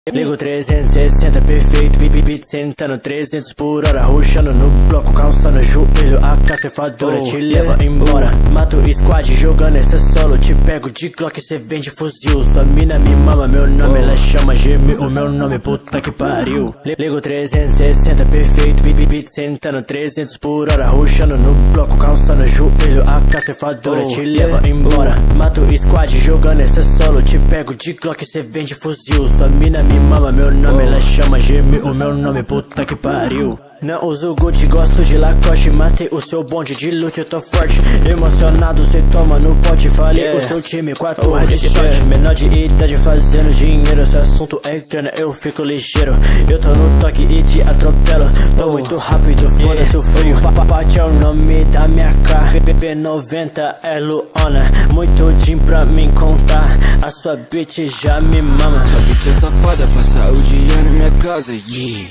Ligo 360 perfeito, beat sentando 300 por hora, rushando no bloco, calça no joelho, a cacefadora te leva embora. Mato squad jogando essa solo, te pego de Glock, cê vende fuzil. Sua mina me mama, meu nome ela chama Gemi, o meu nome puta que pariu. Ligo 360 perfeito, beat sentando 300 por hora, rushando no bloco, calça no joelho, a cacefadora te leva embora. Mato squad jogando essa solo, te pego de Glock, cê vende fuzil. Sua mina me mama, meu nome ela chama Gemi, o meu nome puta que pariu. Não uso Gucci, gosto de Lacoste, matei o seu bonde de loot, eu tô forte. Emocionado, cê toma no pote, falei o seu time, 4 headshot. Menor de idade fazendo dinheiro, esse assunto é grana, eu fico ligeiro. Eu tô no toque e te atropelo, tô muito rápido, foda-se o frio. Papaty é o nome da minha car, PP90 é Luana, muito din pra mim contar, a sua bitch já me mama. Sua bitch é safada, passa o dia na minha casa, yeah.